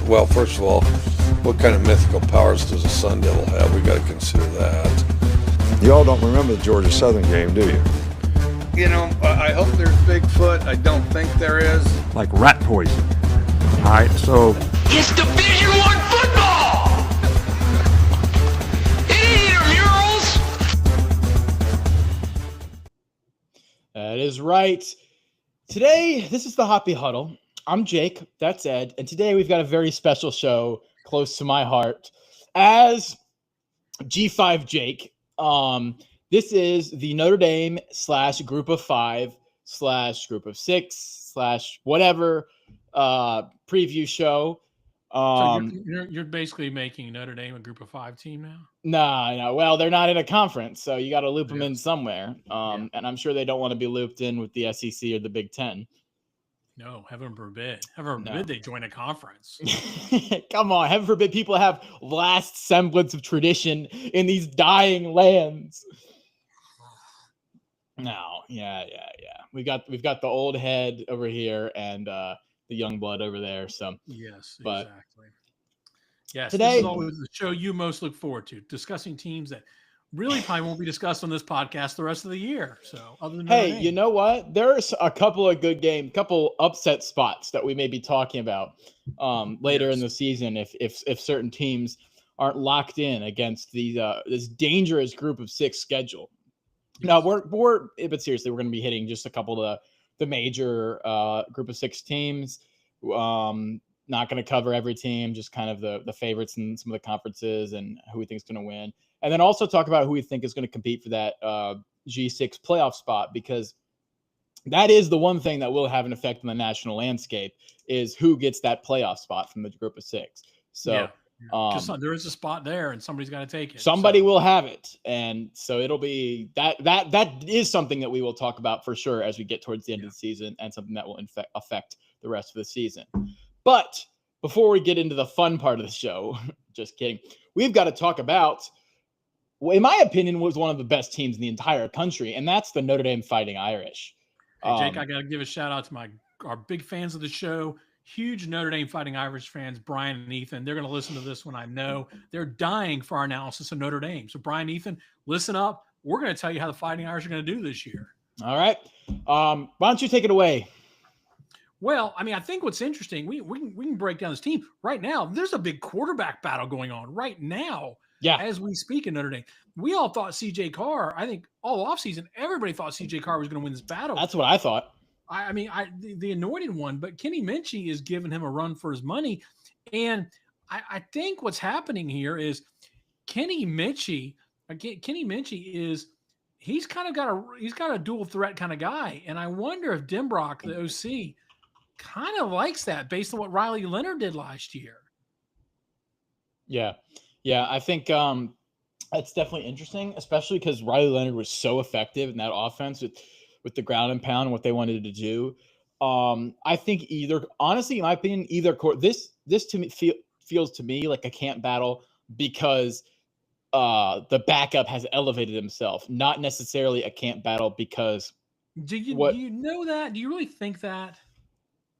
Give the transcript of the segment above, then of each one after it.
Well, first of all, what kind of mythical powers does a Sun Devil have? We got to consider that. You all don't remember the Georgia Southern game, do you? You know, I hope there's Bigfoot. I don't think there is. Like rat poison. All right, so It's Division I football! It ain't murals! That is right. Today, this is the Hoppy Huddle. I'm Jake, that's Ed, and today we've got a very special show close to my heart. As G5 Jake, this is the Notre Dame / Group of 5 / Group of 6 / whatever preview show. So you're basically making Notre Dame a Group of 5 team now? No. Well, they're not in a conference, so you got to loop them in somewhere. And I'm sure they don't want to be looped in with the SEC or the Big Ten. No, heaven forbid. Heaven forbid they join a conference. Come on, heaven forbid people have last semblance of tradition in these dying lands. No, yeah. We've got the old head over here and the young blood over there. So yes, but exactly. Yes, today, this is always the show you most look forward to, discussing teams that really probably won't be discussed on this podcast the rest of the year. So, other than hey, you know what? There's a couple of good games, couple upset spots that we may be talking about later in the season if certain teams aren't locked in against these this dangerous Group of 6 schedule. Yes. Now but seriously, we're going to be hitting just a couple of the major Group of 6 teams. Not going to cover every team, just kind of the favorites in some of the conferences and who we think is going to win. And then also talk about who we think is going to compete for that G6 playoff spot, because that is the one thing that will have an effect on the national landscape is who gets that playoff spot from the Group of 6. So there is a spot there and somebody's got to take it. Somebody will have it. And so it'll be that is something that we will talk about for sure as we get towards the end of the season, and something that will affect the rest of the season. But before we get into the fun part of the show, just kidding, we've got to talk about, in my opinion, was one of the best teams in the entire country, and that's the Notre Dame Fighting Irish. Hey, Jake, I got to give a shout out to our big fans of the show, huge Notre Dame Fighting Irish fans, Brian and Ethan. They're going to listen to this one. I know they're dying for our analysis of Notre Dame. So, Brian, Ethan, listen up. We're going to tell you how the Fighting Irish are going to do this year. All right. Why don't you take it away? Well, I mean, I think what's interesting, we can break down this team right now. There's a big quarterback battle going on right now. Yeah. As we speak in Notre Dame, we all thought CJ Carr, I think all offseason, everybody thought CJ Carr was going to win this battle. That's what I thought. I mean, the anointed one, but Kenny Minchey is giving him a run for his money. And I think what's happening here is Kenny Minchey is, he's got a dual threat kind of guy. And I wonder if Denbrock, the OC, kind of likes that based on what Riley Leonard did last year. Yeah, I think that's definitely interesting, especially because Riley Leonard was so effective in that offense with the ground and pound and what they wanted to do. I think honestly, in my opinion, this to me feels to me like a camp battle because the backup has elevated himself, not necessarily a camp battle because. Do you know that? Do you really think that?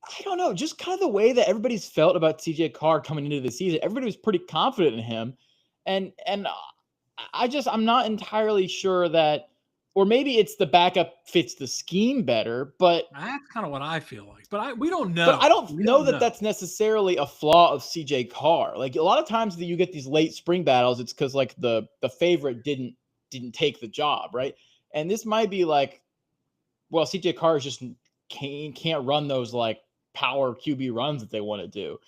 I don't know, just kind of the way that everybody's felt about CJ Carr coming into the season. Everybody was pretty confident in him. And I'm not entirely sure that, or maybe it's the backup fits the scheme better, but that's kind of what I feel like, but we don't know. But I don't know that that's necessarily a flaw of CJ Carr. Like a lot of times that you get these late spring battles, it's because like the favorite didn't take the job. Right. And this might be like, well, CJ Carr just can't run those like power QB runs that they want to do.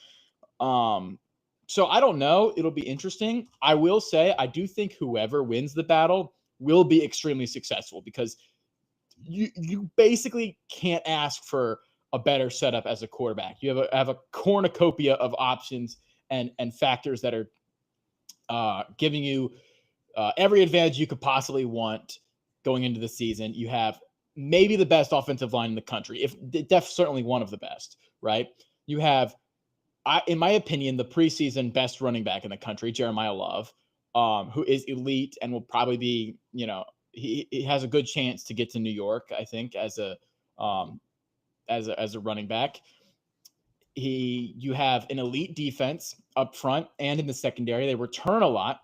So I don't know. It'll be interesting. I will say, I do think whoever wins the battle will be extremely successful because you basically can't ask for a better setup as a quarterback. You have a cornucopia of options and factors that are giving you every advantage you could possibly want going into the season. You have maybe the best offensive line in the country, certainly one of the best, right? You have, in my opinion, the preseason best running back in the country, Jeremiah Love, who is elite and will probably be, he has a good chance to get to New York, I think, as a as a running back. You have an elite defense up front and in the secondary. They return a lot.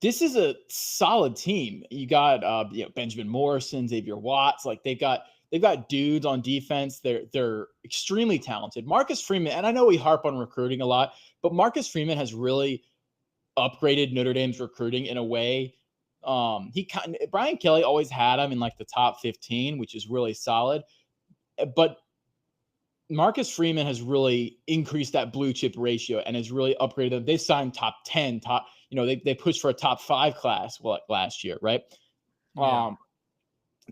This is a solid team. You got Benjamin Morrison, Xavier Watts. Like they've got dudes on defense. They're extremely talented. Marcus Freeman, and I know we harp on recruiting a lot, but Marcus Freeman has really upgraded Notre Dame's recruiting in a way. Brian Kelly always had him in like the top 15, which is really solid. But Marcus Freeman has really increased that blue chip ratio and has really upgraded them. They signed top 10, they pushed for a top 5 class last year, right? Yeah.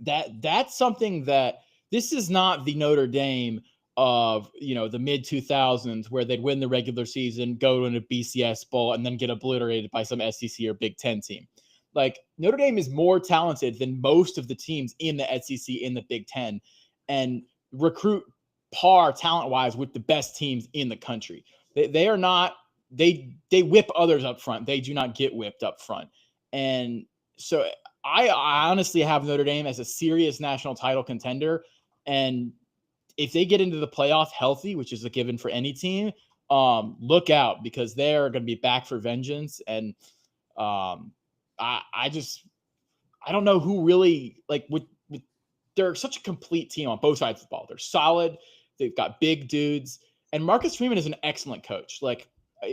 That's something that this is not the Notre Dame of, the mid 2000s where they'd win the regular season, go to a BCS bowl, and then get obliterated by some SEC or Big Ten team. Like Notre Dame is more talented than most of the teams in the SEC, in the Big Ten, and recruit par talent-wise with the best teams in the country. They are not, they whip others up front. They do not get whipped up front. And so I honestly have Notre Dame as a serious national title contender. And if they get into the playoff healthy, which is a given for any team, look out, because they're going to be back for vengeance. And I don't know who really, like, they're such a complete team on both sides of the ball. They're solid. They've got big dudes. And Marcus Freeman is an excellent coach. Like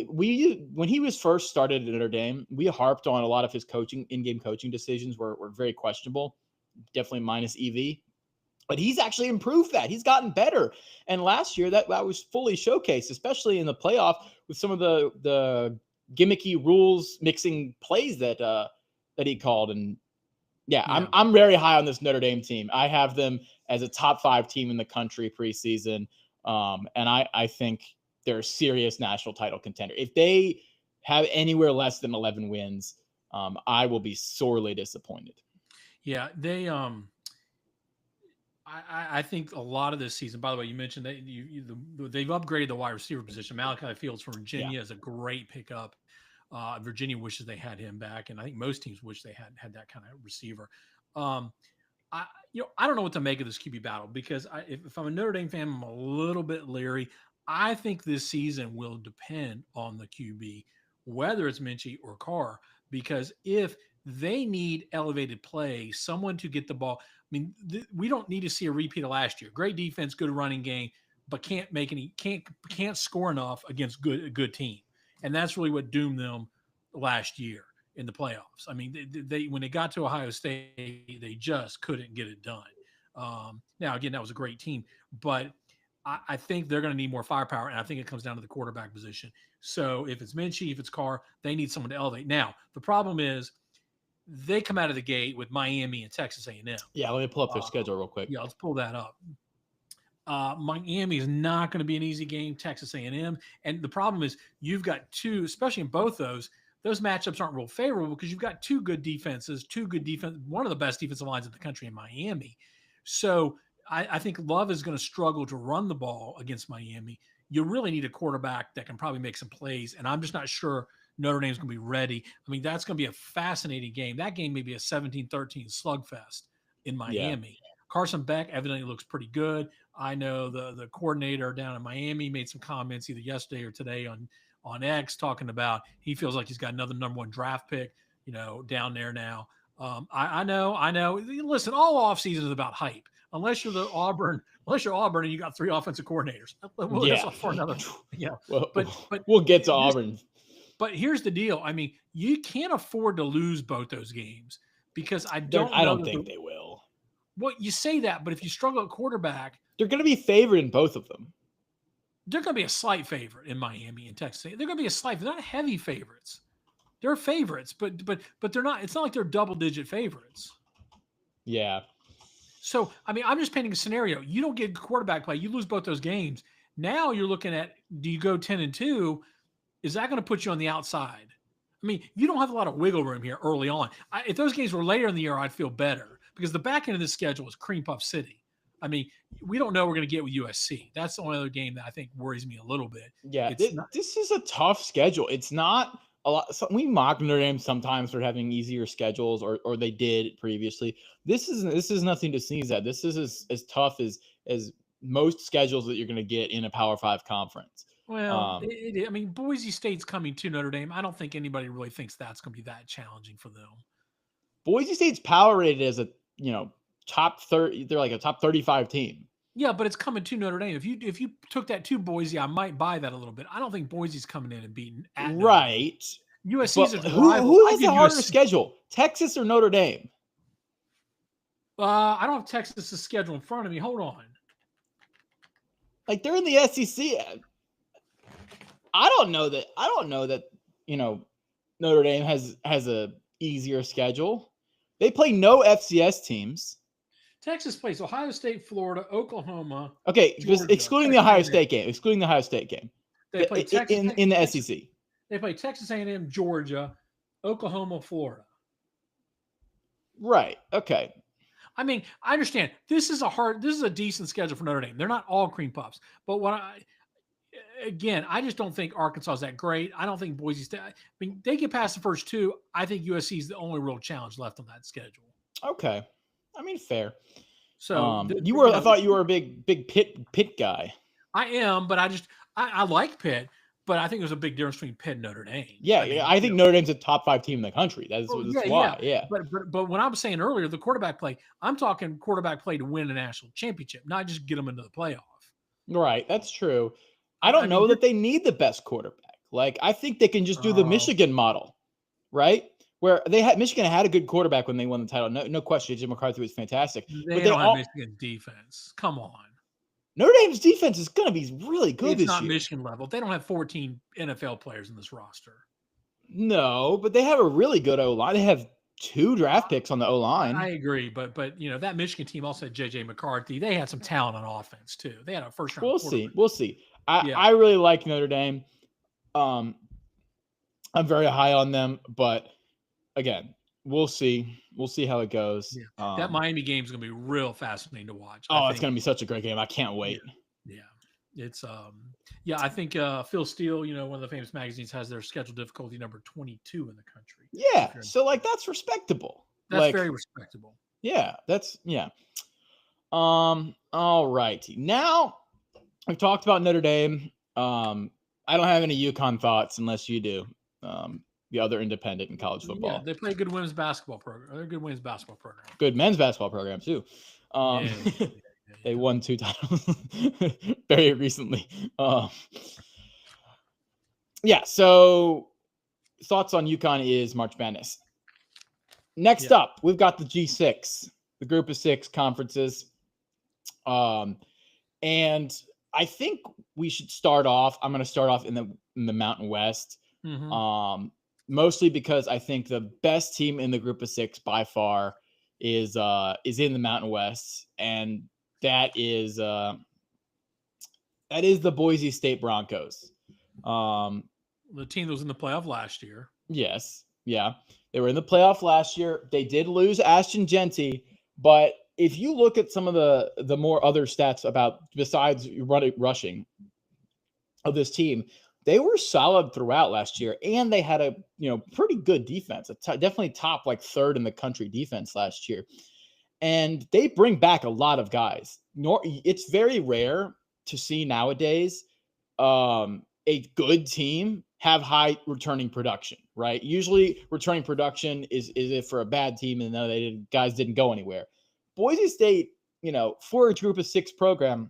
when he was first started at Notre Dame, we harped on a lot of his in-game coaching decisions were very questionable, definitely minus EV. But he's actually improved that. He's gotten better. And last year that was fully showcased, especially in the playoff with some of the gimmicky rules mixing plays that he called. And yeah, I'm very high on this Notre Dame team. I have them as a top 5 team in the country preseason. And I think they're a serious national title contender. If they have anywhere less than 11 wins, I will be sorely disappointed. Yeah, they I think a lot of this season, by the way, you mentioned that they've upgraded the wide receiver position. Malachi Fields from Virginia is a great pickup. Virginia wishes they had him back, and I think most teams wish they had that kind of receiver. I don't know what to make of this QB battle, because if I'm a Notre Dame fan, I'm a little bit leery. I think this season will depend on the QB, whether it's Minchie or Carr, because if they need elevated play, someone to get the ball. I mean, we don't need to see a repeat of last year. Great defense, good running game, but can't score enough against a good team. And that's really what doomed them last year in the playoffs. I mean, they when they got to Ohio State, they just couldn't get it done. Now, again, that was a great team, but I think they're going to need more firepower, and I think it comes down to the quarterback position. So if it's Minchie, if it's Carr, they need someone to elevate. Now, the problem is they come out of the gate with Miami and Texas A&M. Yeah, let me pull up their schedule real quick. Yeah, let's pull that up. Miami is not going to be an easy game. Texas A&M, and the problem is you've got two, especially in both those matchups aren't real favorable because you've got two good defenses, one of the best defensive lines in the country in Miami. So I think Love is going to struggle to run the ball against Miami. You really need a quarterback that can probably make some plays, and I'm just not sure Notre Dame's going to be ready. I mean, that's going to be a fascinating game. That game may be a 17-13 slugfest in Miami. Yeah. Carson Beck evidently looks pretty good. I know the coordinator down in Miami made some comments either yesterday or today on X talking about he feels like he's got another number 1 draft pick, down there now. I know. Listen, all offseason is about hype. Unless you're Auburn and you got 3 offensive coordinators. That's for another. Yeah. Well, but we'll get to Auburn. But here's the deal. I mean, you can't afford to lose both those games because I don't think they will. Well, you say that, but if you struggle at quarterback, they're going to be favored in both of them. They're going to be a slight favorite in Miami and Texas. They're going to be a slight. They're not heavy favorites. They're favorites, but they're not. It's not like they're double-digit favorites. Yeah. So I mean, I'm just painting a scenario. You don't get quarterback play. You lose both those games. Now you're looking at, do you go 10-2? Is that going to put you on the outside? I mean, you don't have a lot of wiggle room here early on. If those games were later in the year, I'd feel better because the back end of this schedule is cream puff city. I mean, we don't know what we're going to get with USC. That's the only other game that I think worries me a little bit. Yeah, this is a tough schedule. It's not we mock Notre Dame sometimes for having easier schedules, or they did previously. This is nothing to sneeze at. This is as tough as most schedules that you're going to get in a Power 5 conference. Well, I mean, Boise State's coming to Notre Dame. I don't think anybody really thinks that's going to be that challenging for them. Boise State's power rated as a top 30. They're like a top 35 team. Yeah, but it's coming to Notre Dame. If you took that to Boise, I might buy that a little bit. I don't think Boise's coming in and beating at Notre right. Dame. USC's a who rival. has the harder schedule, Texas or Notre Dame? I don't have Texas's schedule in front of me. Hold on. Like, they're in the SEC. I don't know that Notre Dame has a easier schedule. They play no FCS teams. Texas plays Ohio State, Florida, Oklahoma. Okay, Georgia, excluding the Ohio State game. Excluding the Ohio State game. They play Texas in the SEC. They play Texas A&M, Georgia, Oklahoma, Florida. Right. Okay. I mean, I understand this is a decent schedule for Notre Dame. They're not all cream puffs, but I just don't think Arkansas is that great. I don't think Boise State. I mean, they get past the first two. I think USC is the only real challenge left on that schedule. Okay. I mean, fair. So I thought you were a big Pitt guy. I am, but I like Pitt, but I think there's a big difference between Pitt and Notre Dame. Yeah, I think Notre Dame's a top 5 team in the country. That's why. Yeah. But when I was saying earlier, the quarterback play, I'm talking quarterback play to win a national championship, not just get them into the playoff. Right. That's true. I don't know that they need the best quarterback. Like, I think they can just do the Michigan model, right? Where Michigan had a good quarterback when they won the title. No question. Jim McCarthy was fantastic. They don't have Michigan defense. Come on. Notre Dame's defense is going to be really good this year. It's not Michigan level. They don't have 14 NFL players in this roster. No, but they have a really good O-line. They have 2 draft picks on the O-line. I agree, but that Michigan team also had J.J. McCarthy. They had some talent on offense too. They had a first round. We'll see. I really like Notre Dame. I'm very high on them, but again, we'll see. We'll see how it goes. Yeah. That Miami game is going to be real fascinating to watch. It's going to be such a great game. I can't wait. Yeah. It's I think Phil Steele, one of the famous magazines, has their schedule difficulty number 22 in the country. Yeah. So that's respectable. That's very respectable. Yeah. All righty. Now we've talked about Notre Dame. I don't have any UConn thoughts unless you do. The other independent in college football. Yeah, they play a good women's basketball program. They're a good women's basketball program. Good men's basketball program too. They won 2 titles very recently. So thoughts on UConn is March Madness. Next up, we've got the G6, the group of 6 conferences. And I think we should start off. I'm going to start off in the Mountain West. Mm-hmm. Mostly because I think the best team in the group of 6 by far is in the Mountain West, and that is the Boise State Broncos. The team that was in the playoff last year. Yes, yeah, they were in the playoff last year. They did lose Ashton Genty, but if you look at some of the more other stats about besides rushing of this team, they were solid throughout last year, and they had a pretty good defense, definitely top like 3rd in the country defense last year. And they bring back a lot of guys. It's very rare to see nowadays a good team have high returning production, right? Usually returning production is if for a bad team and guys didn't go anywhere. Boise State, for a group of 6 program,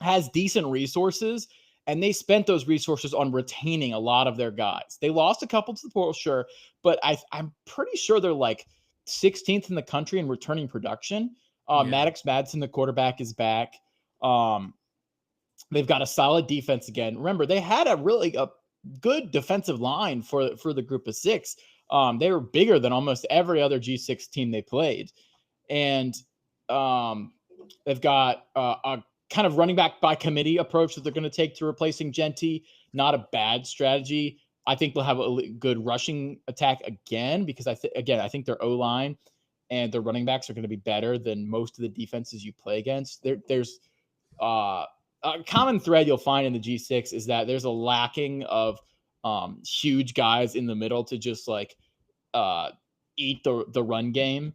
has decent resources. And they spent those resources on retaining a lot of their guys. They lost a couple to the portal, sure, but I'm pretty sure they're like 16th in the country in returning production. Maddox Madsen, the quarterback, is back. They've got a solid defense again. Remember, they had a good defensive line for the group of 6. They were bigger than almost every other G6 team they played. And they've got a kind of running back by committee approach that they're going to take to replacing Genty. Not a bad strategy. I think they'll have a good rushing attack again because I think their O-line and their running backs are going to be better than most of the defenses you play against. There's a common thread you'll find in the G6 is that there's a lacking of huge guys in the middle to just like eat the run game.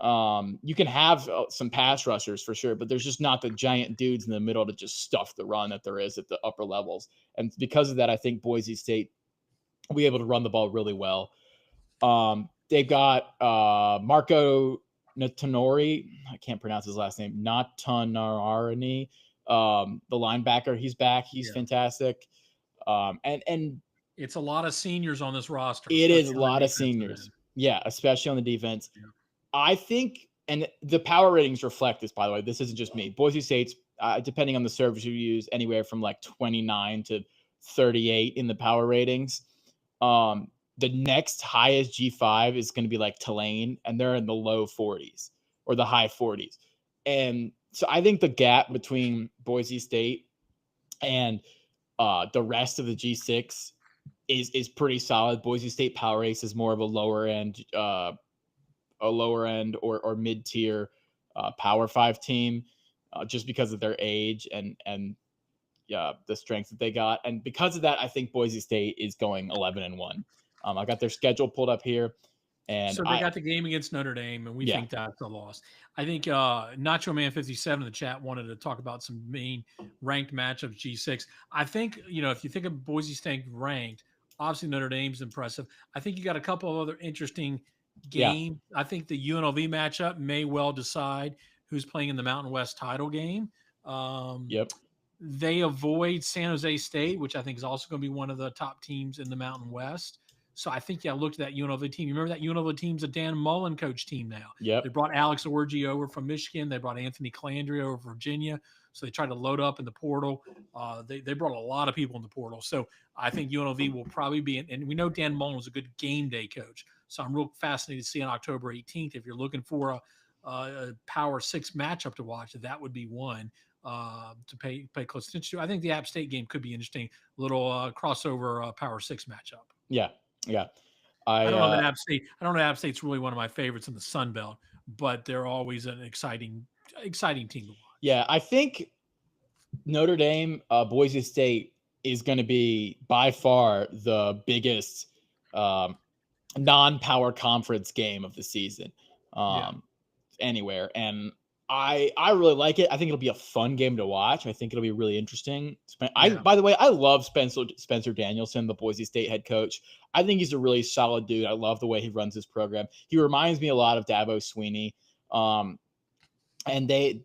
You can have some pass rushers for sure, but there's just not the giant dudes in the middle to just stuff the run that there is at the upper levels. And because of that, I think Boise State will be able to run the ball really well. They've got Marco Natanori. I can't pronounce his last name. Natanarani. The linebacker, he's back. He's fantastic. And it's a lot of seniors on this roster. it is a lot of seniors. Yeah, especially on the defense. Yeah. I think, and the power ratings reflect this, by the way. This isn't just me. Boise State's, depending on the service you use, anywhere from like 29 to 38 in the power ratings. The next highest G5 is going to be like Tulane, and they're in the low 40s or the high 40s. And so I think the gap between Boise State and the rest of the G6 is pretty solid. Boise State power race is more of a lower end or mid-tier Power 5 team, just because of their age and the strength that they got. And because of that, I think Boise State is going 11-1. I got their schedule pulled up here. And so they got the game against Notre Dame, and we think that's a loss. I think Nacho Man 57 in the chat wanted to talk about some main ranked matchups G6. I think, if you think of Boise State ranked, obviously Notre Dame's impressive. I think you got a couple of other interesting games. Yeah. I think the UNLV matchup may well decide who's playing in the Mountain West title game. They avoid San Jose State, which I think is also going to be one of the top teams in the Mountain West. So I think, looked at that UNLV team. You remember that UNLV team's a Dan Mullen coach team now. Yep. They brought Alex Orji over from Michigan. They brought Anthony Calandria over from Virginia. So they tried to load up in the portal. They brought a lot of people in the portal. So I think UNLV will probably be – and we know Dan Mullen was a good game day coach. So I'm real fascinated to see on October 18th, if you're looking for a Power 6 matchup to watch, that would be one to pay close attention to. I think the App State game could be interesting. A little crossover Power 6 matchup. Yeah. Yeah. I don't know that App State. I don't know App State's really one of my favorites in the Sun Belt, but they're always an exciting team to watch. Yeah, I think Notre Dame, Boise State is going to be by far the biggest non-power conference game of the season anywhere. And I really like it. I think it'll be a fun game to watch. I think it'll be really interesting. By the way, I love Spencer Danielson, the Boise State head coach. I think he's a really solid dude. I love the way he runs his program. He reminds me a lot of Dabo Swinney. And they,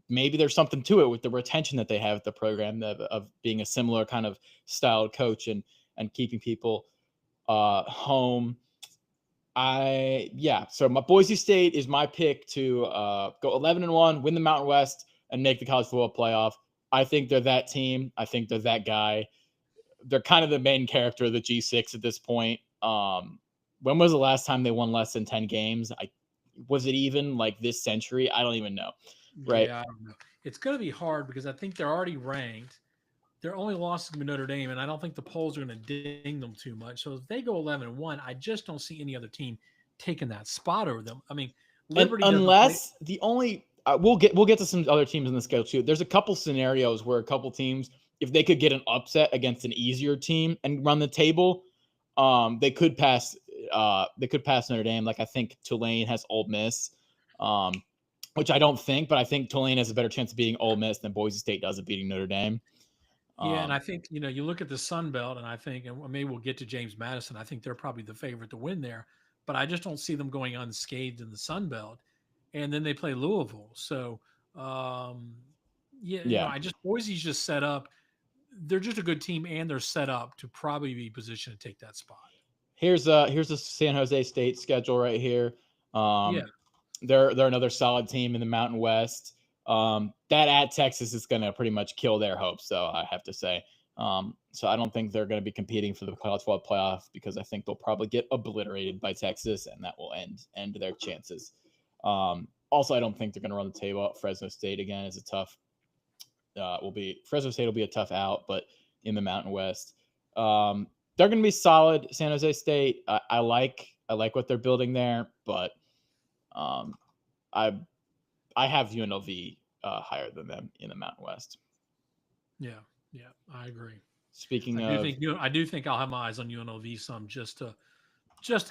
maybe there's something to it with the retention that they have at the program of being a similar kind of styled coach and keeping people home. So my Boise State is my pick to go 11-1, win the Mountain West, and make the college football playoff. I think they're that team. I think they're that guy. They're kind of the main character of the G6 at this point. When was the last time they won less than 10 games? Was it even like this century? I don't even know. Right? Yeah, I don't know. It's going to be hard because I think they're already ranked. Their only loss is going to be Notre Dame, and I don't think the polls are going to ding them too much. So if they go 11-1, I just don't see any other team taking that spot over them. I mean, Liberty unless the only we'll get to some other teams in the schedule too. There's a couple scenarios where a couple teams, if they could get an upset against an easier team and run the table, they could pass Notre Dame. Like I think Tulane has Ole Miss, which I don't think, but I think Tulane has a better chance of beating Ole Miss than Boise State does of beating Notre Dame. Yeah, and I think, you look at the Sun Belt, and I think, and maybe we'll get to James Madison, I think they're probably the favorite to win there, but I just don't see them going unscathed in the Sun Belt. And then they play Louisville. So, Boise's just set up. They're just a good team, and they're set up to probably be positioned to take that spot. Here's the San Jose State schedule right here. They're another solid team in the Mountain West. That at Texas is going to pretty much kill their hopes, though, I have to say. So I don't think they're going to be competing for the college football playoff because I think they'll probably get obliterated by Texas, and that will end their chances. Also, I don't think they're going to run the table. Fresno State again is a tough. Fresno State will be a tough out, but in the Mountain West, they're going to be solid. San Jose State, I like what they're building there, but I have UNLV higher than them in the Mountain West. Yeah, I agree. Speaking I do of think I do think I'll have my eyes on UNLV some just to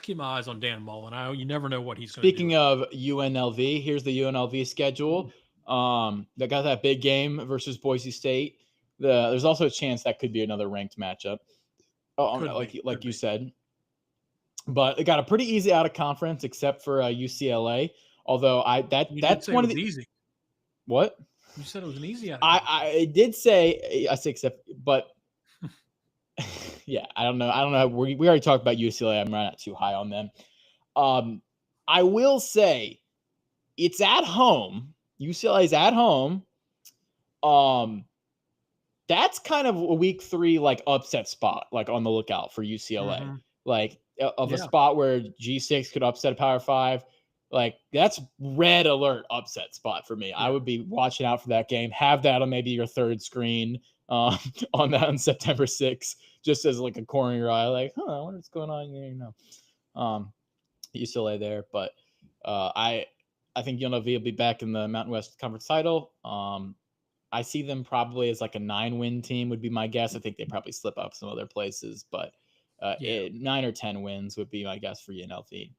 keep my eyes on Dan Mullen. You never know what he's going to do. Speaking of UNLV, here's the UNLV schedule. They got that big game versus Boise State. There's also a chance that could be another ranked matchup. Like you said. But it got a pretty easy out of conference, except for UCLA. Although that's one of the easy. What You said it was an easy out. I did say. I say except, but yeah, I don't know. We already talked about UCLA. I'm not too high on them. I will say it's at home. UCLA is at home. That's kind of a week 3 like upset spot, like on the lookout for UCLA. Mm-hmm. Like a spot where G6 could upset a Power 5. Like that's red alert upset spot for me. Yeah. I would be watching out for that game. Have that on maybe your third screen on September 6th, just as like a corner of your eye, like, I wonder what's going on here. UCLA there, but I think UNLV will be back in the Mountain West Conference title. I see them probably as like a 9-win team would be my guess. I think they probably slip up some other places, but 9 or 10 wins would be my guess for UNLV.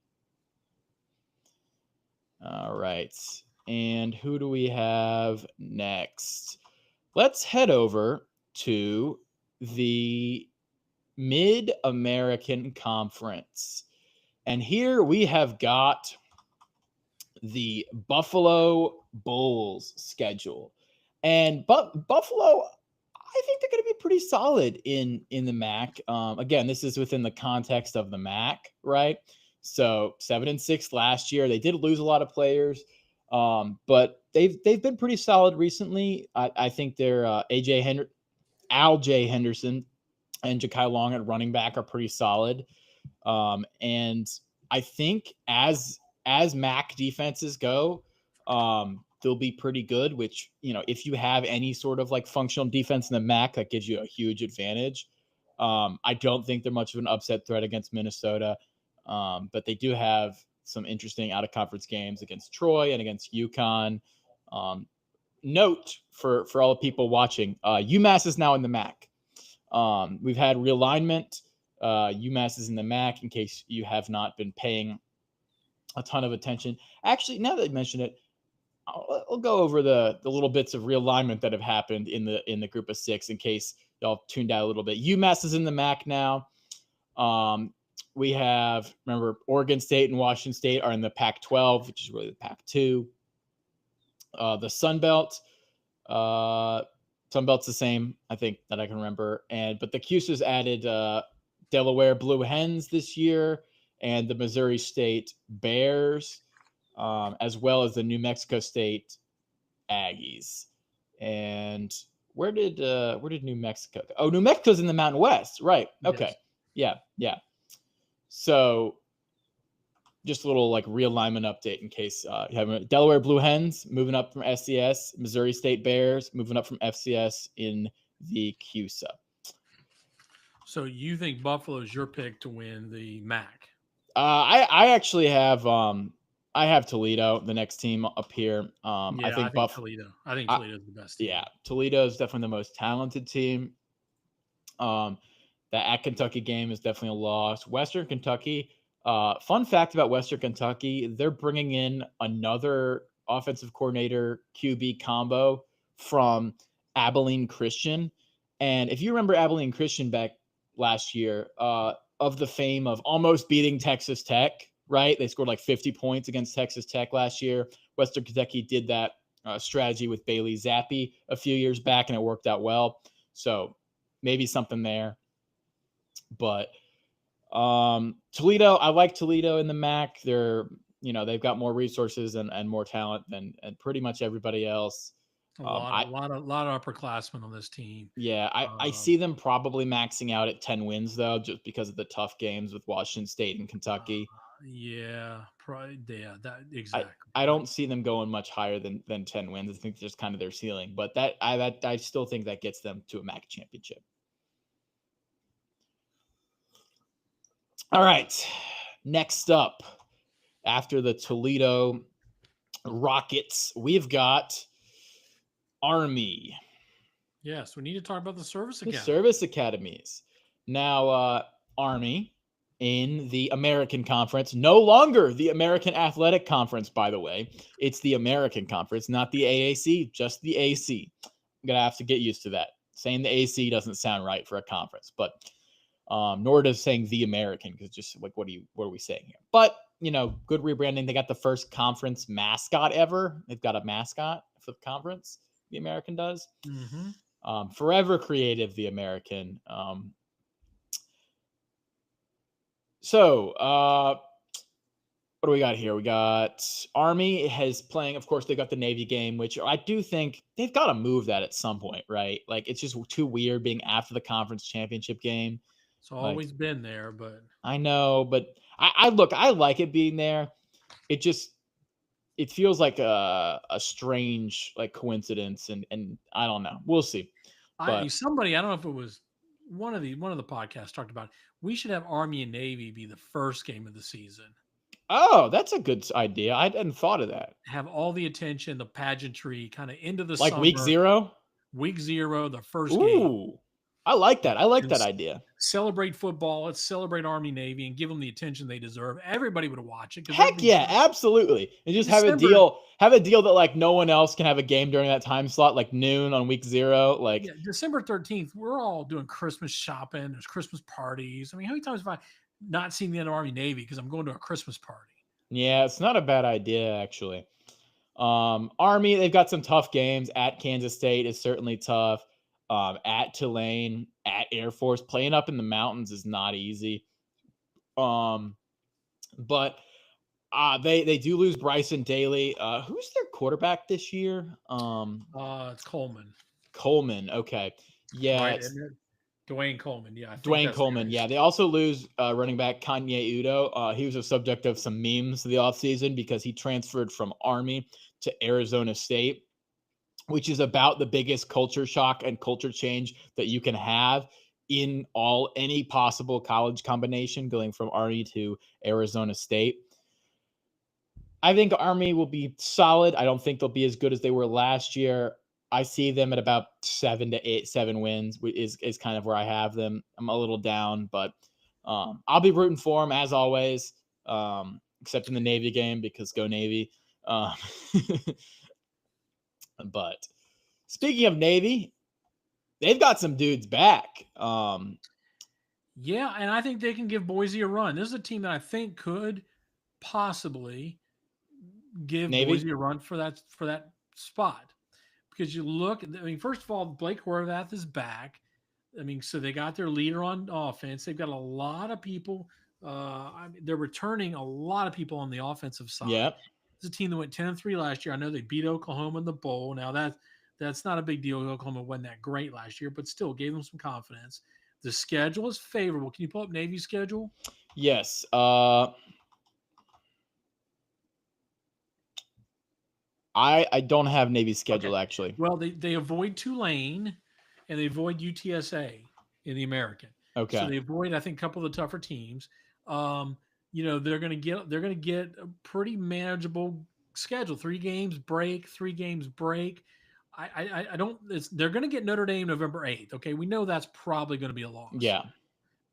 All right. And who do we have next? Let's head over to the Mid-American Conference. And here we have got the Buffalo Bulls schedule. And Buffalo, I think they're going to be pretty solid in the MAC. Again, this is within the context of the MAC, right? So 7-6 last year. They did lose a lot of players, but they've been pretty solid recently. I think they're Al J. Henderson and Ja'Kai Long at running back are pretty solid. And I think as MAC defenses go, they'll be pretty good, which, if you have any sort of like functional defense in the MAC, that gives you a huge advantage. I don't think they're much of an upset threat against Minnesota, but they do have some interesting out of conference games against Troy and against UConn. Note for all the people watching, UMass is now in the MAC. We've had realignment. UMass is in the MAC, in case you have not been paying a ton of attention. Actually, now that I mention it, I'll go over the little bits of realignment that have happened in the group of 6, in case y'all tuned out a little bit. UMass is in the MAC now. We have, remember, Oregon State and Washington State are in the Pac-12, which is really the Pac-2. The Sun Belt, Sun Belt's the same, I think, that I can remember. But the CUSA's added Delaware Blue Hens this year, and the Missouri State Bears, as well as the New Mexico State Aggies. And where did New Mexico go? Oh, New Mexico's in the Mountain West, right? Okay, yes. Yeah. So, just a little like realignment update in case you haven't. Delaware Blue Hens moving up from FCS, Missouri State Bears moving up from FCS in the CUSA. So you think Buffalo's your pick to win the MAC? I actually have I have Toledo, the next team up here. I think Toledo. I think Toledo's the best team. Yeah, Toledo is definitely the most talented team. That at Kentucky game is definitely a loss. Western Kentucky. Fun fact about Western Kentucky: they're bringing in another offensive coordinator QB combo from Abilene Christian. And if you remember Abilene Christian back last year, of the fame of almost beating Texas Tech, right? They scored like 50 points against Texas Tech last year. Western Kentucky did that strategy with Bailey Zappi a few years back, and it worked out well. So maybe something there. But Toledo, I like Toledo in the MAC. They've got more resources and more talent than pretty much everybody else. A lot of upperclassmen on this team. Yeah, I see them probably maxing out at 10 wins though, just because of the tough games with Washington State and Kentucky. That exactly. I don't see them going much higher than 10 wins. I think it's just kind of their ceiling, but I still think that gets them to a MAC championship. All right, next up, after the Toledo Rockets, we've got Army. Yes, we need to talk about the service The academy. service academies. Now, Army in the American Conference, no longer the American Athletic Conference, by the way. It's the American Conference, not the AAC, just the AC. I'm going to have to get used to that. Saying the AC doesn't sound right for a conference, but nor does saying the American, because just like, what are we saying here? But, good rebranding. They got the first conference mascot ever. They've got a mascot for the conference. The American does. Mm-hmm. Forever creative, the American. So, what do we got here? We got Army has playing, of course, they got the Navy game, which I do think they've got to move that at some point, right? Like, it's just too weird being after the conference championship game. It's always been there, but I know, but I look, I like it being there. It feels like a strange like coincidence, and I don't know. We'll see. Somebody, I don't know if it was one of the podcasts talked about, we should have Army and Navy be the first game of the season. Oh, that's a good idea. I hadn't thought of that. Have all the attention, the pageantry, kind of into the like summer. week 0. Week 0, the first Ooh, game. I like that. I like that idea. Celebrate football. Let's celebrate Army, Navy, and give them the attention they deserve. Everybody would watch it. Heck yeah, absolutely. And just have a deal that like no one else can have a game during that time slot, like noon on week 0. Like December 13th, we're all doing Christmas shopping. There's Christmas parties. I mean, how many times have I not seen the end of Army, Navy because I'm going to a Christmas party? Yeah, it's not a bad idea actually. Army, they've got some tough games. At Kansas State is certainly tough. At Tulane, at Air Force, playing up in the mountains is not easy. But they do lose Bryson Daly. Who's their quarterback this year? It's Coleman. Coleman. Okay. Yeah. Right, Dwayne Coleman. Yeah. Dwayne Coleman. Yeah. They also lose running back Kanye Udo. He was a subject of some memes the offseason because he transferred from Army to Arizona State, which is about the biggest culture shock and culture change that you can have in any possible college combination, going from Army to Arizona State. I think Army will be solid. I don't think they'll be as good as they were last year. I see them at about 7 wins is kind of where I have them. I'm a little down, but I'll be rooting for them as always, except in the Navy game because go Navy. But speaking of Navy, they've got some dudes back. Yeah, and I think they can give Boise a run. This is a team that I think could possibly give Navy? Boise a run for that spot. Because you look, I mean, first of all, Blake Horvath is back. I mean, so they got their leader on offense. They've got a lot of people. They're returning a lot of people on the offensive side. Yep. It's a team that went 10-3 last year. I know they beat Oklahoma in the bowl. Now that's not a big deal. Oklahoma wasn't that great last year, but still gave them some confidence. The schedule is favorable. Can you pull up Navy's schedule? Yes. I don't have Navy's schedule actually. Well, they avoid Tulane and they avoid UTSA in the American. Okay. So they avoid, I think, a couple of the tougher teams. They're going to get a pretty manageable schedule. 3 games break, 3 games break. I don't. They're going to get Notre Dame November 8th. Okay, we know that's probably going to be a loss. Yeah.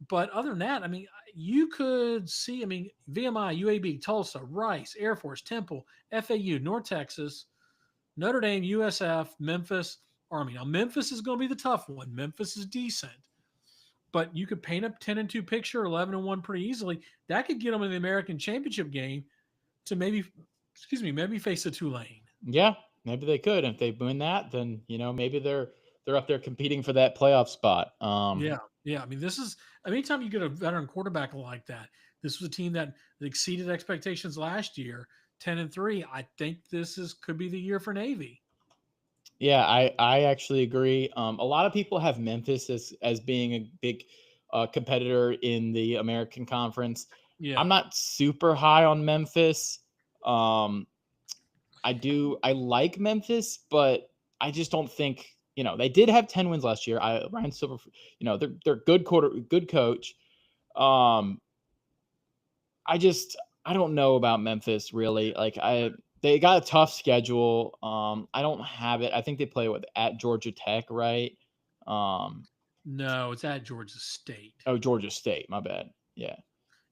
But other than that, I mean, you could see. I mean, VMI, UAB, Tulsa, Rice, Air Force, Temple, FAU, North Texas, Notre Dame, USF, Memphis, Army. Now, Memphis is going to be the tough one. Memphis is decent. But you could paint a 10-2 picture, 11-1 pretty easily. That could get them in the American Championship game to maybe face a Tulane. Yeah, maybe they could. And if they win that, then maybe they're up there competing for that playoff spot. Yeah. I mean, this is anytime you get a veteran quarterback like that. This was a team that exceeded expectations last year, 10-3. I think could be the year for Navy. Yeah, I actually agree. A lot of people have Memphis as being a big competitor in the American Conference. Yeah. I'm not super high on Memphis. I like Memphis, but I just don't think, they did have 10 wins last year. Ryan Silver, they're good coach. I don't know about Memphis really. Like they got a tough schedule. I don't have it. I think they play at Georgia Tech, right? No, it's at Georgia State. Oh, Georgia State. My bad. Yeah.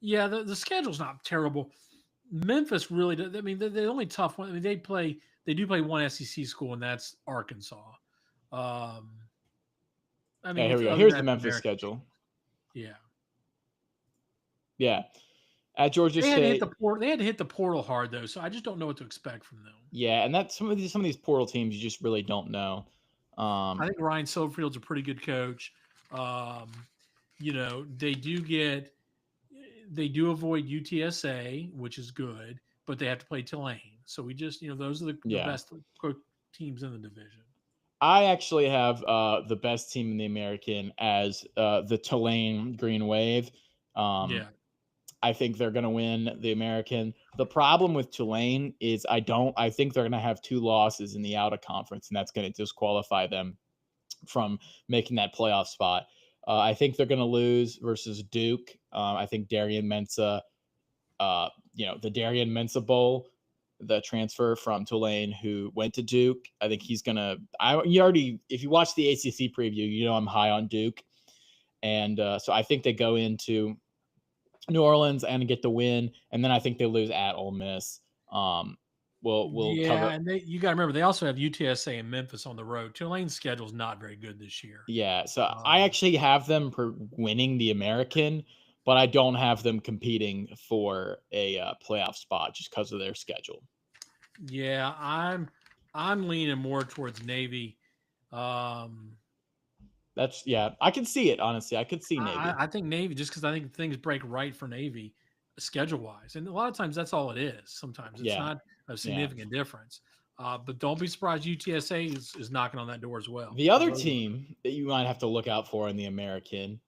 Yeah, the schedule's not terrible. Memphis really does. I mean, the only tough one. I mean, they do play one SEC school, and that's Arkansas. I mean, Okay, here we go. other Here's than the that, Memphis American schedule. teams. Yeah, Yeah. At Georgia they had to hit State. the portal. They had to hit the portal hard though, so I just don't know what to expect from them. Yeah, and that's some of these portal teams you just really don't know. I think Ryan Silverfield's a pretty good coach. They do avoid UTSA, which is good, but they have to play Tulane. So we just, those are the best teams in the division. I actually have the best team in the American as the Tulane Green Wave. I think they're going to win the American. The problem with Tulane is I think they're going to have 2 losses in the out of conference, and that's going to disqualify them from making that playoff spot. I think they're going to lose versus Duke. I think Darian Mensah, the Darian Mensah Bowl, the transfer from Tulane who went to Duke. I think he's going to, if you watch the ACC preview, I'm high on Duke. And so I think they go into New Orleans and get the win. And then I think they lose at Ole Miss. We'll cover. And you got to remember, they also have UTSA and Memphis on the road. Tulane's schedule is not very good this year. Yeah. So I actually have them winning the American, but I don't have them competing for a playoff spot just because of their schedule. Yeah, I'm leaning more towards Navy. I can see it, honestly. I could see Navy. I think Navy, just because I think things break right for Navy schedule wise, and a lot of times that's all it is. Sometimes it's not a significant difference. But don't be surprised UTSA is knocking on that door as well. The other team that you might have to look out for in the American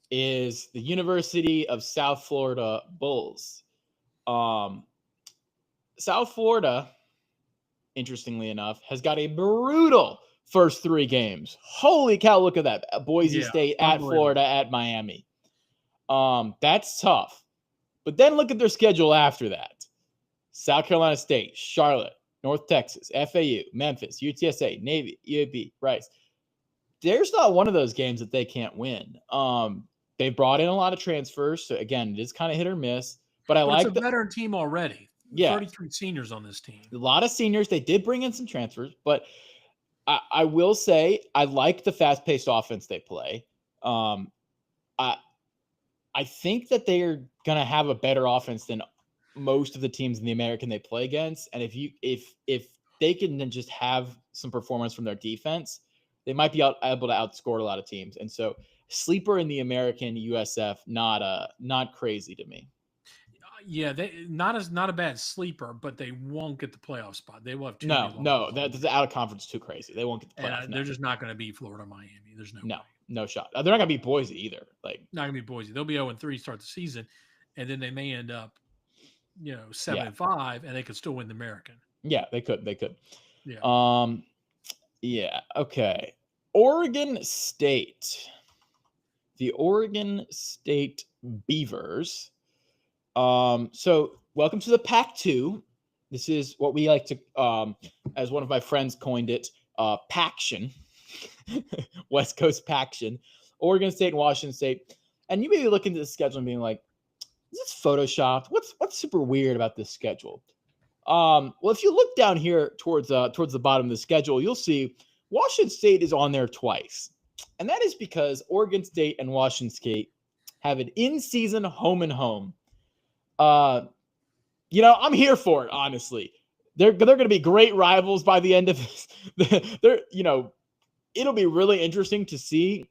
is the University of South Florida Bulls. South Florida, interestingly enough, has got a brutal first 3 games. Holy cow, look at that. Boise State, at Florida, at Miami. That's tough. But then look at their schedule after that. South Carolina State, Charlotte, North Texas, FAU, Memphis, UTSA, Navy, UAB, Rice. There's not one of those games that they can't win. They brought in a lot of transfers. So, again, it is kind of hit or miss. But like it's a veteran team already. Yeah. 33 seniors on this team. A lot of seniors. They did bring in some transfers. But I will say I like the fast-paced offense they play. I think that they are going to have a better offense than most of the teams in the American they play against. And if they can then just have some performance from their defense, they might be able to outscore a lot of teams. And so sleeper in the American USF, not crazy to me. Yeah, they not a bad sleeper, but they won't get the playoff spot. They will have the out of conference too crazy. They won't get the playoff. They're just not going to beat Florida, Miami. There's no shot. They're not going to beat Boise either. Not going to be Boise. They'll be 0-3 start the season, and then they may end up, 7-5, and they could still win the American. Yeah, they could. Yeah. Yeah. Okay. Oregon State. The Oregon State Beavers. So welcome to the Pac-2. This is what we like to, as one of my friends coined it, Paction. West Coast Paction. Oregon State and Washington State. And you may be looking at the schedule and being like, is this photoshopped? What's super weird about this schedule? Well, if you look down here towards the bottom of the schedule, you'll see Washington State is on there twice. And that is because Oregon State and Washington State have an in-season home and home. I'm here for it, honestly. They're going to be great rivals by the end of this. It'll be really interesting to see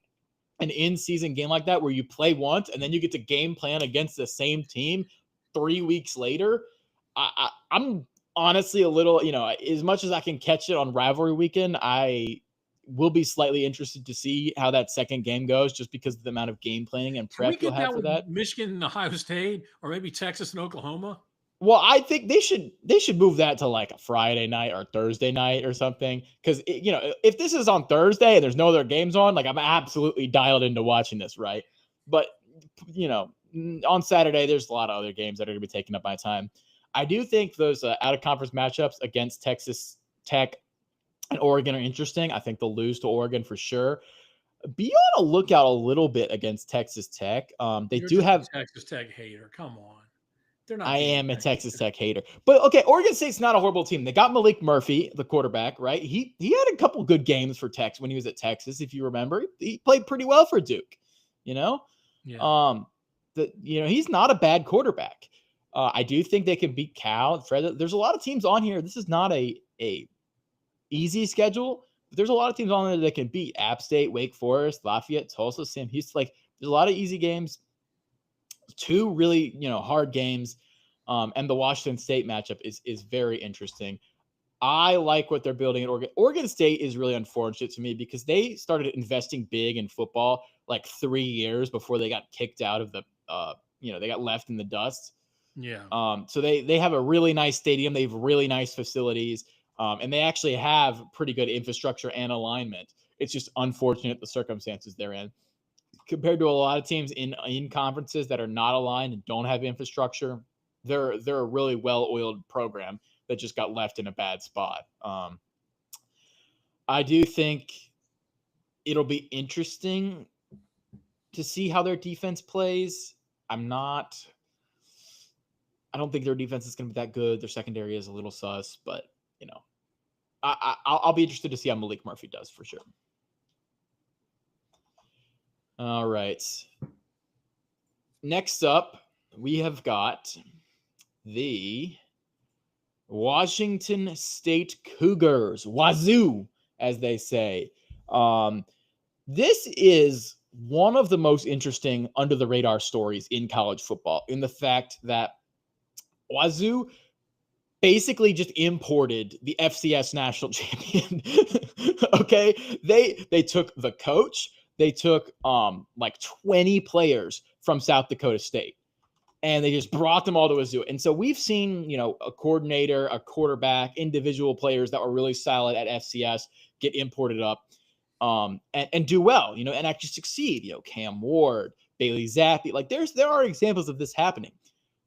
an in-season game like that where you play once and then you get to game plan against the same team 3 weeks later. I'm honestly a little, as much as I can catch it on rivalry weekend, I will be slightly interested to see how that second game goes just because of the amount of game planning and prep you'll have for that. Michigan and Ohio State, or maybe Texas and Oklahoma. Well, I think they should move that to like a Friday night or Thursday night or something. Because, if this is on Thursday and there's no other games on, I'm absolutely dialed into watching this, right? But, on Saturday, there's a lot of other games that are going to be taking up my time. I do think those out-of-conference matchups against Texas Tech and Oregon are interesting. I think they'll lose to Oregon for sure. Be on a lookout a little bit against Texas Tech. They You're do just have. a Texas Tech hater. Come on. They're not I being am a Texas Texas Tech. Tech hater, but okay. Oregon State's not a horrible team. They got Malik Murphy, the quarterback, right? He had a couple good games for Texas when he was at Texas. If you remember, he played pretty well for Duke. You know, Yeah. he's not a bad quarterback. I do think they can beat Cal. Fred, there's a lot of teams on here. This is not a easy schedule. But there's a lot of teams on there that can beat App State, Wake Forest, Lafayette, Tulsa, Sam Houston. Like there's a lot of easy games. Two really hard games, and the Washington State matchup is very interesting. I like what they're building at Oregon. Oregon State is really unfortunate to me because they started investing big in football like 3 years before they got kicked out of the they got left in the dust. Yeah. So they have a really nice stadium. They have really nice facilities, and they actually have pretty good infrastructure and alignment. It's just unfortunate the circumstances they're in compared to a lot of teams in conferences that are not aligned and don't have infrastructure. They're a really well-oiled program that just got left in a bad spot. I do think it'll be interesting to see how their defense plays. I don't think their defense is going to be that good. Their secondary is a little sus, but I'll be interested to see how Malik Murphy does for sure. All right. Next up, we have got the Washington State Cougars, Wazoo, as they say. This is one of the most interesting under the radar stories in college football, in the fact that Wazoo basically just imported the FCS national champion. Okay, they took the coach, they took like 20 players from South Dakota State, and they just brought them all to Wazoo. And so we've seen, a coordinator, a quarterback, individual players that were really solid at FCS get imported up and do well, and actually succeed. Cam Ward, Bailey Zappi, like there are examples of this happening.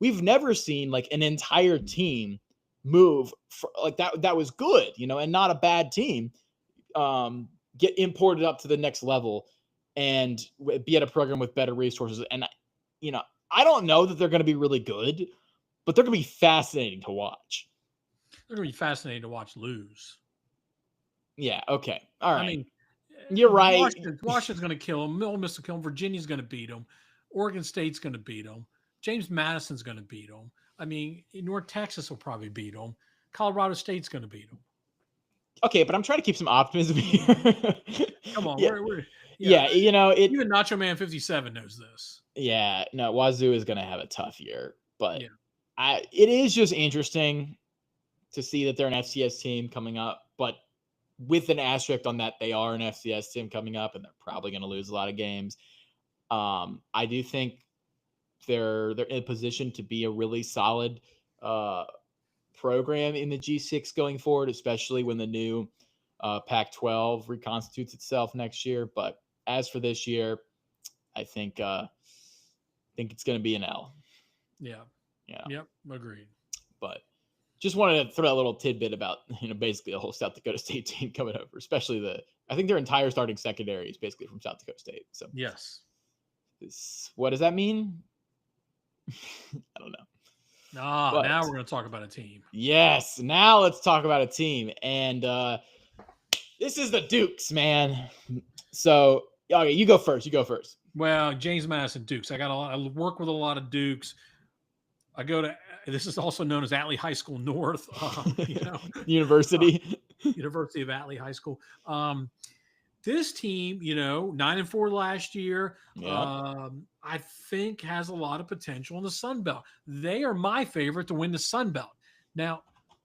We've never seen like an entire team move like that. That was good, and not a bad team. Get imported up to the next level and be at a program with better resources. And I don't know that they're going to be really good, but they're going to be fascinating to watch. They're going to be fascinating to watch lose. Yeah. Okay. All right. I mean, you're right. Washington's going to kill them. Ole Miss will kill them. Virginia's going to beat them. Oregon State's going to beat them. James Madison's going to beat them. I mean, North Texas will probably beat them. Colorado State's going to beat them. Okay, but I'm trying to keep some optimism here. Come on. Yeah. Even Nacho Man 57 knows this. Yeah. No, Wazoo is going to have a tough year, but it is just interesting to see that they're an FCS team coming up, but with an asterisk on that, they are an FCS team coming up, and they're probably going to lose a lot of games. I do think they're in a position to be a really solid program in the G6 going forward, especially when the new Pac-12 reconstitutes itself next year. But as for this year, I think it's going to be an L. Yeah. Yep. Agreed. But just wanted to throw a little tidbit about, basically the whole South Dakota State team coming over, especially I think their entire starting secondary is basically from South Dakota State. So yes. What does that mean? I don't know. Now we're going to talk about a team. Yes. Now let's talk about a team. And this is the Dukes, man. So, okay, you go first. Well, James Madison Dukes. I work with a lot of Dukes. I go to, this is also known as Atlee High School North, University. University of Atlee High School. This team, 9-4 last year, I think has a lot of potential in the Sun Belt. They are my favorite to win the Sun Belt. Now,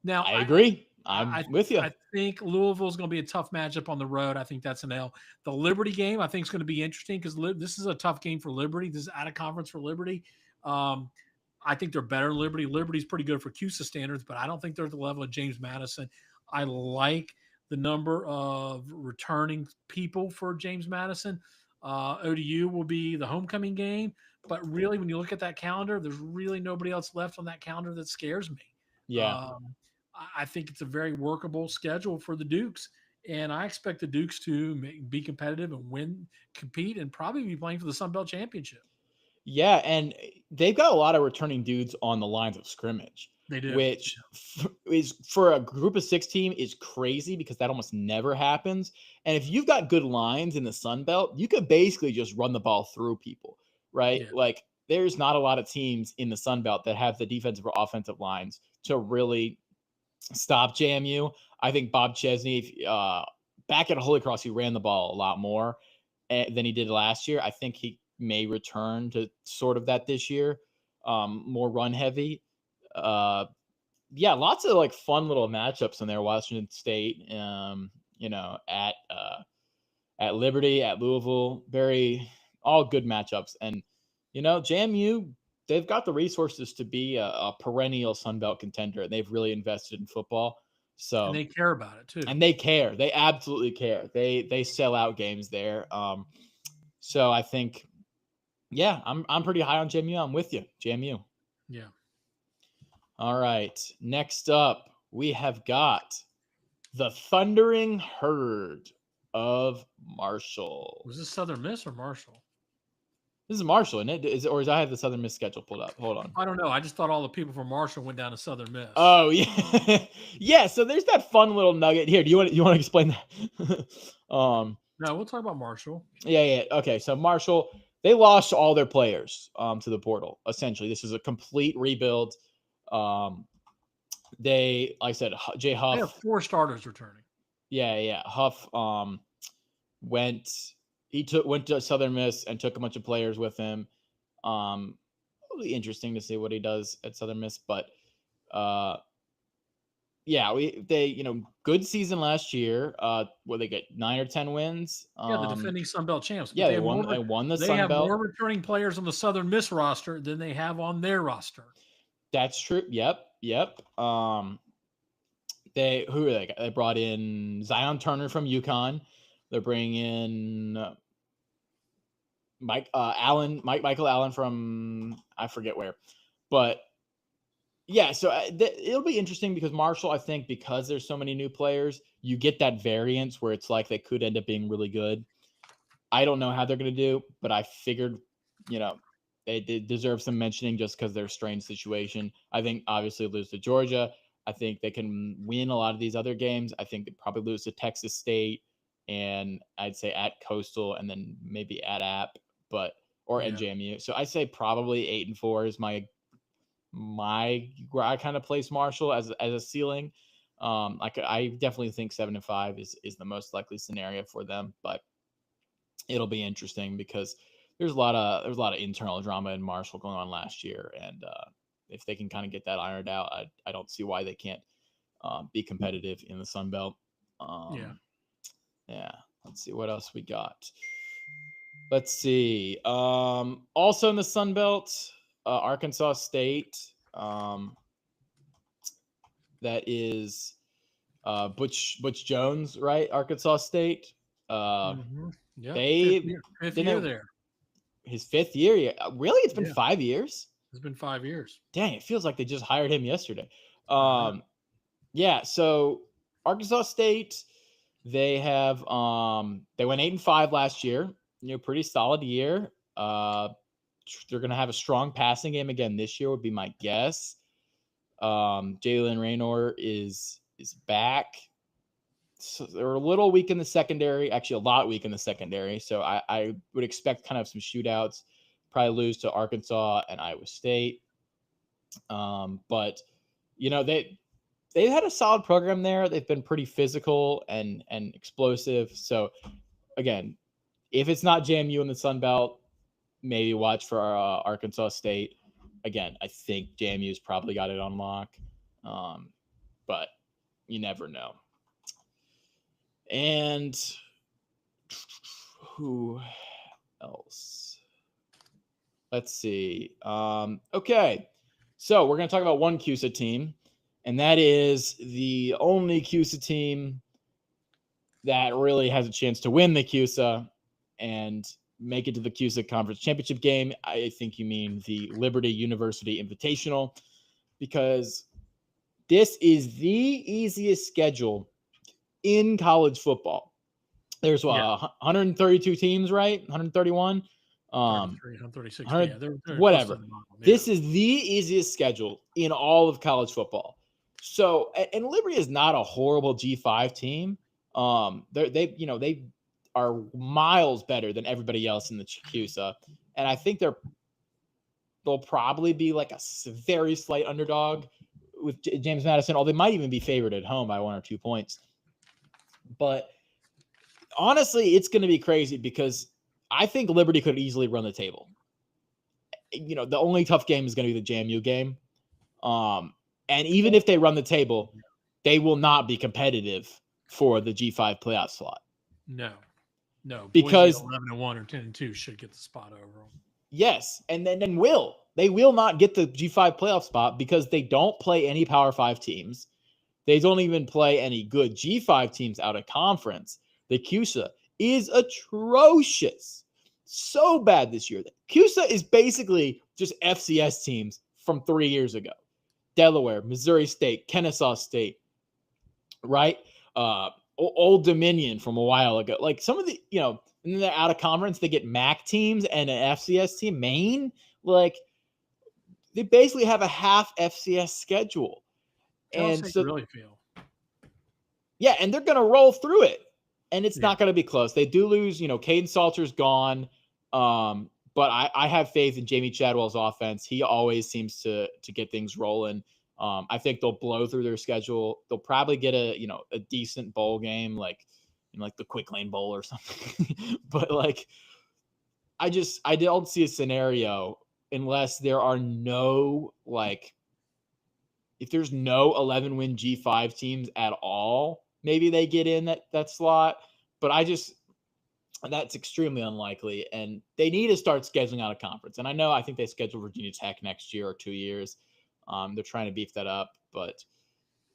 I agree. I'm with you. I think Louisville is going to be a tough matchup on the road. I think that's an L. The Liberty game, I think, is going to be interesting because this is a tough game for Liberty. This is out of conference for Liberty. I think they're better than Liberty. Liberty's pretty good for CUSA standards, but I don't think they're at the level of James Madison. I like the number of returning people for James Madison. ODU will be the homecoming game, but really when you look at that calendar, there's really nobody else left on that calendar that scares me. Yeah. I think it's a very workable schedule for the Dukes, And I expect the Dukes to be competitive and compete, and probably be playing for the Sun Belt Championship. Yeah, and they've got a lot of returning dudes on the lines of scrimmage, They do. which is for a group of 6 team is crazy because that almost never happens. And if you've got good lines in the Sun Belt, you could basically just run the ball through people, right? Yeah. Like there's not a lot of teams in the Sun Belt that have the defensive or offensive lines to really stop JMU. I think Bob Chesney, back at Holy Cross, he ran the ball a lot more than he did last year. I think he may return to sort of that this year, more run heavy. Yeah, lots of like fun little matchups in there. Washington State, at Liberty, at Louisville, all good matchups. And JMU, they've got the resources to be a perennial Sun Belt contender, and they've really invested in football. So And they care about it too. And they care. They absolutely care. They sell out games there. So I think, yeah, I'm pretty high on JMU. I'm with you, JMU. Yeah. All right. Next up, we have got the Thundering Herd of Marshall. Was this Southern Miss or Marshall? This is Marshall, isn't it? Or I have the Southern Miss schedule pulled up? Hold on. I don't know. I just thought all the people from Marshall went down to Southern Miss. Oh yeah, yeah. So there's that fun little nugget here. Do you want to explain that? No, we'll talk about Marshall. Yeah. Okay. So Marshall, they lost all their players to the portal. Essentially, this is a complete rebuild. They, like I said, Jay Huff. They have 4 starters returning. Yeah. Huff went to Southern Miss and took a bunch of players with him. It'll be interesting to see what he does at Southern Miss, but good season last year. Where they get 9 or 10 wins. The defending Sun Belt champs. Yeah, they won the Sun Belt. They have more returning players on the Southern Miss roster than they have on their roster. That's true. Yep. They brought in Zion Turner from UConn. They're bringing in Michael Allen from I forget where, but yeah. So it'll be interesting because Marshall, I think, because there's so many new players, you get that variance where it's like they could end up being really good. I don't know how they're going to do, but I figured, they deserve some mentioning just because they're a strange situation. I think obviously lose to Georgia. I think they can win a lot of these other games. I think they probably lose to Texas State, and I'd say at Coastal, and then maybe at App, at JMU. So I say probably 8-4 is my where I kind of place Marshall as a ceiling. I definitely think 7-5 is the most likely scenario for them, but it'll be interesting because there's a lot of internal drama in Marshall going on last year, and if they can kind of get that ironed out, I don't see why they can't be competitive in the Sun Belt. Yeah. Let's see what else we got. Let's see. Also in the Sun Belt, Arkansas State. That is Butch Jones, right? Arkansas State. Yeah, fifth year there. His 5th year. Yeah. Really? It's been 5 years? It's been 5 years. Dang, it feels like they just hired him yesterday. Yeah, so Arkansas State, they have they went 8-5 last year. Pretty solid year. They're gonna have a strong passing game again this year, would be my guess. Jalen Raynor is back. So they're a little weak in the secondary, actually a lot weak in the secondary. So I would expect kind of some shootouts, probably lose to Arkansas and Iowa State. But they've had a solid program there. They've been pretty physical and explosive. So again, if it's not JMU in the Sun Belt, maybe watch for Arkansas State. Again, I think JMU's probably got it on lock, but you never know. And who else? Let's see. Okay, so we're going to talk about one CUSA team, and that is the only CUSA team that really has a chance to win the CUSA and make it to the CUSA Conference Championship game. I think you mean the Liberty University Invitational, because this is the easiest schedule in college football. There's Yeah. 132 teams, right? 131. 33, 136. 100 Yeah, they're close to whatever. the bottom. Yeah. This is the easiest schedule in all of college football. So, and Liberty is not a horrible G5 team. They are miles better than everybody else in the CUSA, and I think they'll probably be like a very slight underdog with James Madison, although they might even be favored at home by 1 or 2 points. But honestly, it's going to be crazy because I think Liberty could easily run the table. The only tough game is going to be the JMU game. And even if they run the table, they will not be competitive for the G5 playoff slot. No. Because 11-1 or 10-2 should get the spot over them. Yes, and then they will not get the G5 playoff spot because they don't play any Power 5 teams. They don't even play any good G5 teams out of conference. The CUSA is atrocious. So bad this year. CUSA is basically just FCS teams from 3 years ago. Delaware, Missouri State, Kennesaw State, right? Old Dominion from a while ago. Like some of the, and then they're out of conference, they get MAC teams and an FCS team, Maine. Like they basically have a half FCS schedule. And so really feel. Yeah, and they're going to roll through it. And it's not going to be close. They do lose, Caden Salter's gone. But I have faith in Jamie Chadwell's offense. He always seems to get things rolling. I think they'll blow through their schedule. They'll probably get a decent bowl game, like the Quick Lane Bowl or something. But I don't see a scenario unless there are no if there's no 11-win G5 teams at all, maybe they get in that slot. But that's extremely unlikely, and they need to start scheduling out of conference. And I think they schedule Virginia Tech next year or 2 years. They're trying to beef that up, but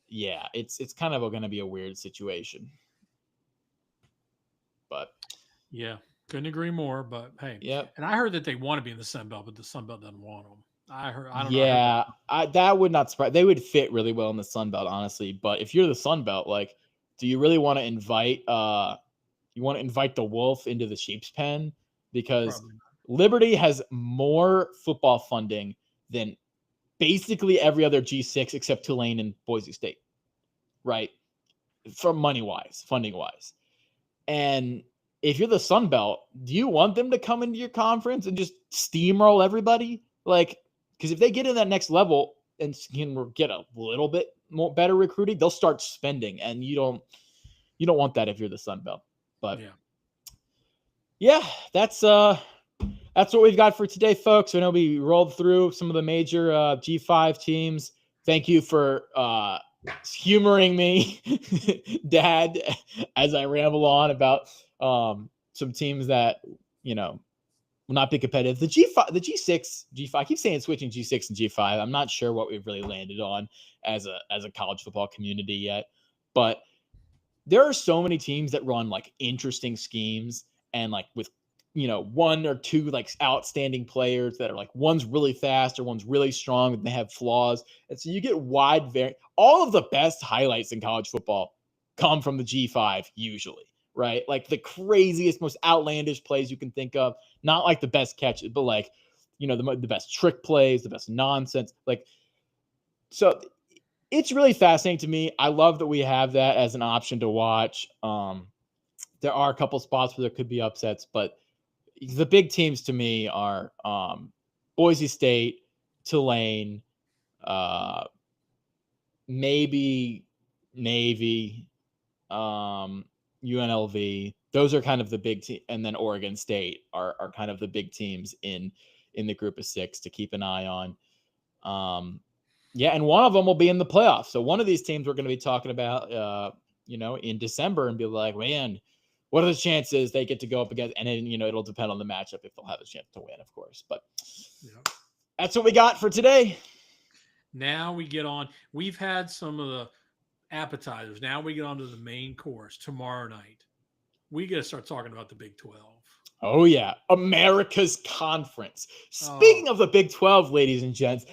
yeah, it's kind of going to be a weird situation. But yeah, couldn't agree more. But hey, yep. And I heard that they want to be in the Sun Belt, but the Sun Belt doesn't want them. I don't know. Yeah, that would not surprise. They would fit really well in the Sun Belt, honestly. But if you're the Sun Belt, do you really want to invite? You want to invite the wolf into the sheep's pen? Because Liberty has more football funding than basically every other G6 except Tulane and Boise State, right? From funding wise. And if you're the Sun Belt, do you want them to come into your conference and just steamroll everybody? Because if they get in that next level and can get a little bit more better recruiting, they'll start spending, and you don't want that if you're the Sun Belt. But yeah, that's what we've got for today, folks. I know we rolled through some of the major G5 teams. Thank you for humoring me, Dad, as I ramble on about some teams that will not be competitive. The G5, the G6, G5. I keep saying switching G6 and G5. I'm not sure what we've really landed on as a college football community yet, but there are so many teams that run interesting schemes and with one or two outstanding players that are one's really fast or one's really strong and they have flaws. And so you get all of the best highlights in college football come from the G5 usually, right? The craziest, most outlandish plays you can think of, not the best catches, but the best trick plays, the best nonsense. So it's really fascinating to me. I love that we have that as an option to watch. There are a couple spots where there could be upsets, but the big teams to me are Boise State, Tulane, maybe Navy, UNLV. Those are kind of the big team, and then Oregon State are kind of the big teams in the group of 6 to keep an eye on. Yeah, and one of them will be in the playoffs. So one of these teams we're going to be talking about, in December and be like, man, what are the chances they get to go up against? And then, it'll depend on the matchup if they'll have a chance to win, of course. But that's what we got for today. Now we get on. We've had some of the appetizers. Now we get on to the main course tomorrow night. We got to start talking about the Big 12. Oh, yeah. America's Conference. Speaking of the Big 12, ladies and gents,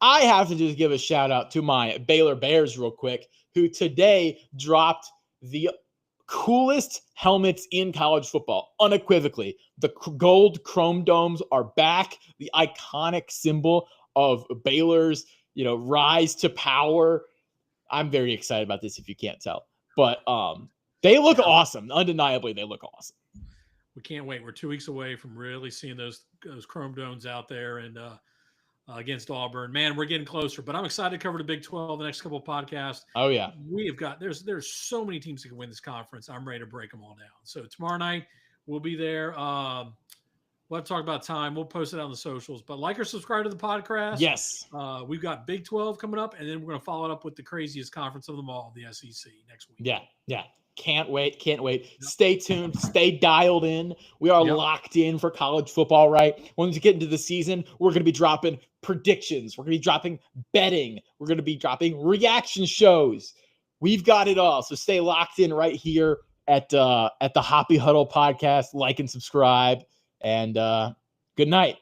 I have to just give a shout out to my Baylor Bears real quick, who today dropped the coolest helmets in college football, unequivocally. The gold chrome domes are back. The iconic symbol of Baylor's, rise to power. I'm very excited about this if you can't tell. But they look awesome. Undeniably, they look awesome. We can't wait. We're 2 weeks away from really seeing those chrome domes out there and against Auburn. Man, we're getting closer, but I'm excited to cover the Big 12 the next couple of podcasts. Oh, yeah. We have got there's so many teams that can win this conference. I'm ready to break them all down. So tomorrow night we'll be there. We'll have to talk about time. We'll post it on the socials. But like or subscribe to the podcast. Yes. We've got Big 12 coming up, and then we're going to follow it up with the craziest conference of them all, the SEC, next week. Yeah. Can't wait. Yep. Stay tuned. Stay dialed in. We are locked in for college football, right? When we get into the season, we're going to be dropping predictions. We're going to be dropping betting. We're going to be dropping reaction shows. We've got it all. So stay locked in right here at the Hoppy Huddle podcast. Like and subscribe. And good night.